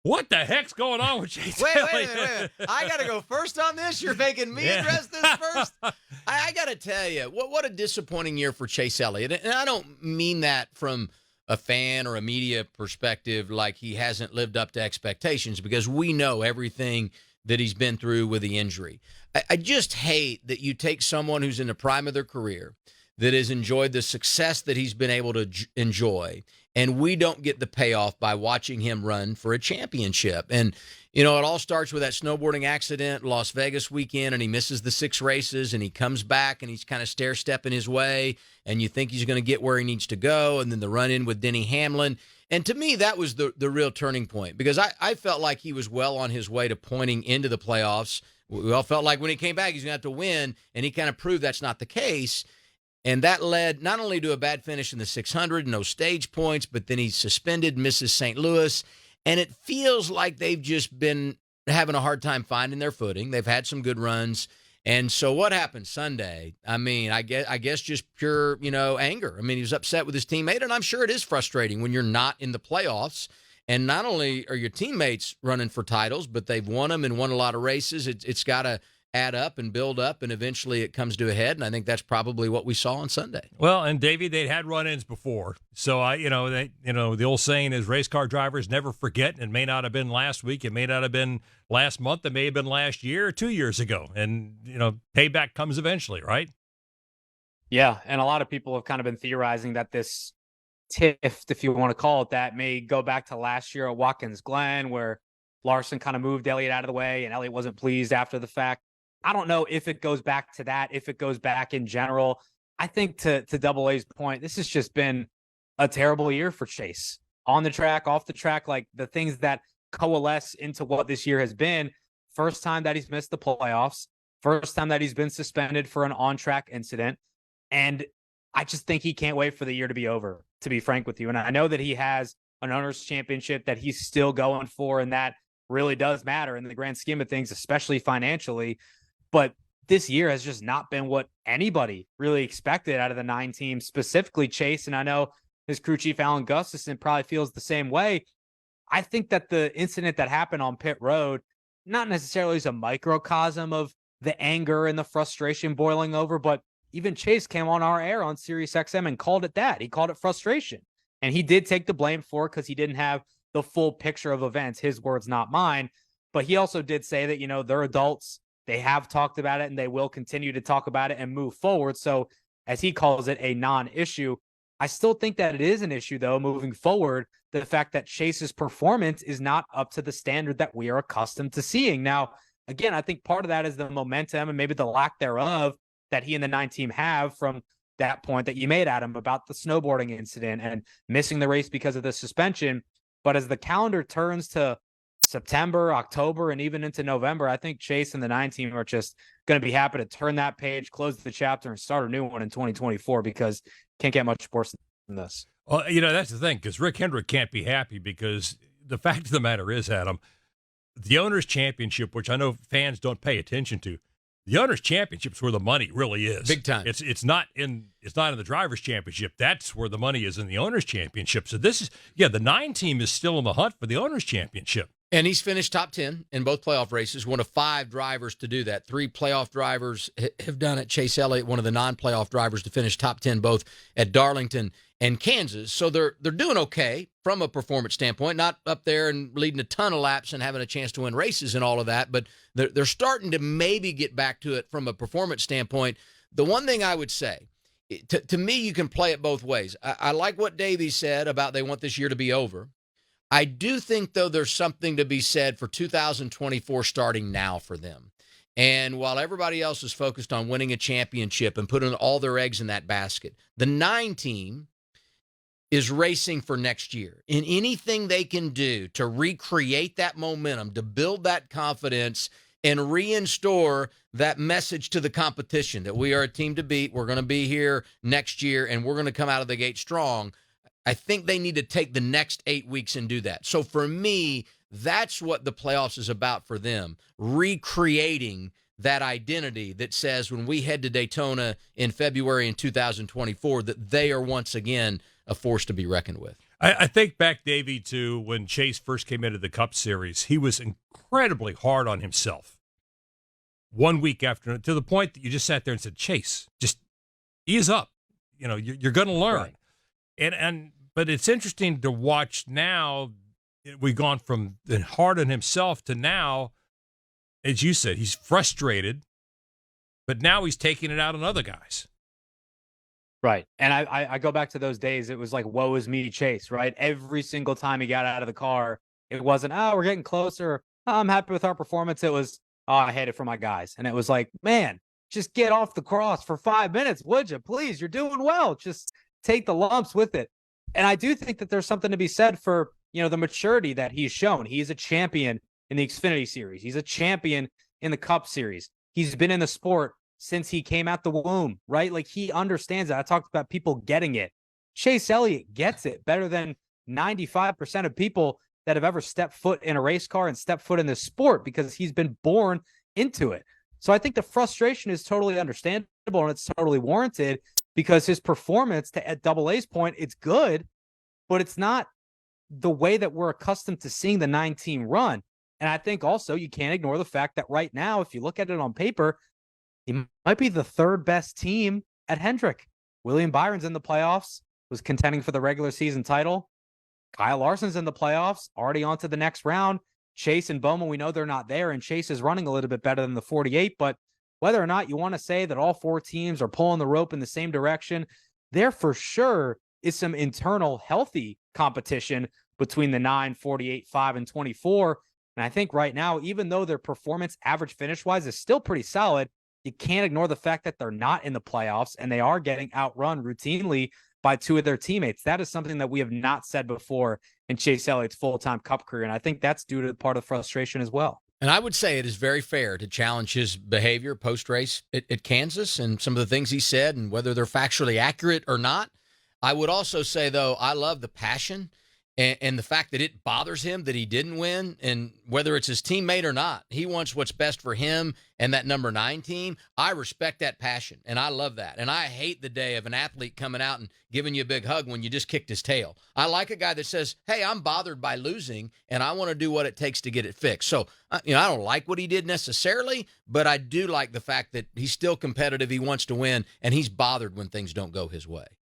what the heck's going on with Chase Wait a Elliott? minute. I got to go first on this? You're making me address this first? I got to tell you, what a disappointing year for Chase Elliott. And I don't mean that from a fan or a media perspective like he hasn't lived up to expectations, because we know everything that he's been through with the injury. I just hate that you take someone who's in the prime of their career, that has enjoyed the success that he's been able to enjoy, and we don't get the payoff by watching him run for a championship. And, it all starts with that snowboarding accident Las Vegas weekend, and he misses the 6 races, and he comes back, and he's kind of stair-stepping his way, and you think he's going to get where he needs to go, and then the run-in with Denny Hamlin. And to me, that was the real turning point, because I felt like he was well on his way to pointing into the playoffs. We all felt like when he came back, he's going to have to win, and he kind of proved that's not the case. And that led not only to a bad finish in the 600, no stage points, but then he's suspended, misses St. Louis. And it feels like they've just been having a hard time finding their footing. They've had some good runs. And so what happened Sunday? I mean, I guess just pure, anger. I mean, he was upset with his teammate, and I'm sure it is frustrating when you're not in the playoffs. And not only are your teammates running for titles, but they've won them and won a lot of races. It's got to add up and build up, and eventually it comes to a head, and I think that's probably what we saw on Sunday. Well, and Davey, they'd had run-ins before, so the old saying is race car drivers never forget. It may not have been last week, it may not have been last month, it may have been last year or 2 years ago, and payback comes eventually, right? Yeah, and a lot of people have kind of been theorizing that this tiff, if you want to call it that, may go back to last year at Watkins Glen, where Larson kind of moved Elliott out of the way, and Elliott wasn't pleased after the fact. I don't know if it goes back to that, if it goes back in general. I think to Double A's point, this has just been a terrible year for Chase. On the track, off the track, like the things that coalesce into what this year has been. First time that he's missed the playoffs. First time that he's been suspended for an on-track incident. And I just think he can't wait for the year to be over, to be frank with you. And I know that he has an owner's championship that he's still going for, and that really does matter in the grand scheme of things, especially financially. But this year has just not been what anybody really expected out of the 9 teams, specifically Chase. And I know his crew chief, Alan Gustafson, probably feels the same way. I think that the incident that happened on pit road, not necessarily is a microcosm of the anger and the frustration boiling over, but even Chase came on our air on SiriusXM and called it that. He called it frustration. And he did take the blame for it because he didn't have the full picture of events. His words, not mine. But he also did say that, they're adults. They have talked about it, and they will continue to talk about it and move forward. So, as he calls it, a non-issue. I still think that it is an issue, though, moving forward, the fact that Chase's performance is not up to the standard that we are accustomed to seeing. Now, again, I think part of that is the momentum and maybe the lack thereof that he and the 9 team have from that point that you made, Adam, about the snowboarding incident and missing the race because of the suspension. But as the calendar turns to September, October, and even into November, I think Chase and the 9 team are just going to be happy to turn that page, close the chapter, and start a new one in 2024, because can't get much worse than this. Well, that's the thing, because Rick Hendrick can't be happy, because the fact of the matter is, Adam, the Owners' Championship, which I know fans don't pay attention to, the Owners' Championship's where the money really is. Big time. It's not in the Drivers' Championship. That's where the money is, in the Owners' Championship. So the 9 team is still in the hunt for the Owners' Championship. And he's finished top 10 in both playoff races, one of 5 drivers to do that. 3 playoff drivers have done it. Chase Elliott, one of the non-playoff drivers to finish top 10 both at Darlington and Kansas. So they're doing okay from a performance standpoint, not up there and leading a ton of laps and having a chance to win races and all of that, but they're starting to maybe get back to it from a performance standpoint. The one thing I would say, to me, you can play it both ways. I like what Davey said about they want this year to be over. I do think, though, there's something to be said for 2024 starting now for them. And while everybody else is focused on winning a championship and putting all their eggs in that basket, the 9 team is racing for next year. And anything they can do to recreate that momentum, to build that confidence, and reinstore that message to the competition that we are a team to beat, we're going to be here next year, and we're going to come out of the gate strong, I think they need to take the next 8 weeks and do that. So for me, that's what the playoffs is about for them, recreating that identity that says when we head to Daytona in February in 2024 that they are once again a force to be reckoned with. I think back, Davey, to when Chase first came into the Cup Series. He was incredibly hard on himself. 1 week after, to the point that you just sat there and said, Chase, just ease up. You know, you're going to learn. Right. But it's interesting to watch now. We've gone from hard on himself to now, as you said, he's frustrated, but now he's taking it out on other guys. Right. And I go back to those days. It was like, woe is me, Chase, right? Every single time he got out of the car, it wasn't, oh, we're getting closer. Oh, I'm happy with our performance. It was, oh, I hate it for my guys. And it was like, man, just get off the cross for 5 minutes, would you? Please, you're doing well. Just take the lumps with it. And I do think that there's something to be said for, you know, the maturity that he's shown. He's a champion in the Xfinity Series. He's a champion in the Cup Series. He's been in the sport since he came out the womb, right? Like, he understands that. I talked about people getting it. Chase Elliott gets it better than 95% of people that have ever stepped foot in a race car and stepped foot in this sport, because he's been born into it. So I think the frustration is totally understandable and it's totally warranted, because his performance, at Double A's point, it's good, but it's not the way that we're accustomed to seeing the 9-team run. And I think also you can't ignore the fact that right now, if you look at it on paper, he might be the third best team at Hendrick. William Byron's in the playoffs, was contending for the regular season title. Kyle Larson's in the playoffs, already on to the next round. Chase and Bowman, we know they're not there, and Chase is running a little bit better than the 48. But whether or not you want to say that all four teams are pulling the rope in the same direction, there for sure is some internal healthy competition between the 9, 48, 5, and 24. And I think right now, even though their performance average finish-wise is still pretty solid, you can't ignore the fact that they're not in the playoffs and they are getting outrun routinely by two of their teammates. That is something that we have not said before in Chase Elliott's full-time Cup career, and I think that's due to part of the frustration as well. And I would say it is very fair to challenge his behavior post-race at Kansas and some of the things he said and whether they're factually accurate or not. I would also say, though, I love the passion and the fact that it bothers him that he didn't win, and whether it's his teammate or not, he wants what's best for him and that number 9 team. I respect that passion, and I love that. And I hate the day of an athlete coming out and giving you a big hug when you just kicked his tail. I like a guy that says, hey, I'm bothered by losing, and I want to do what it takes to get it fixed. So, I don't like what he did necessarily, but I do like the fact that he's still competitive, he wants to win, and he's bothered when things don't go his way.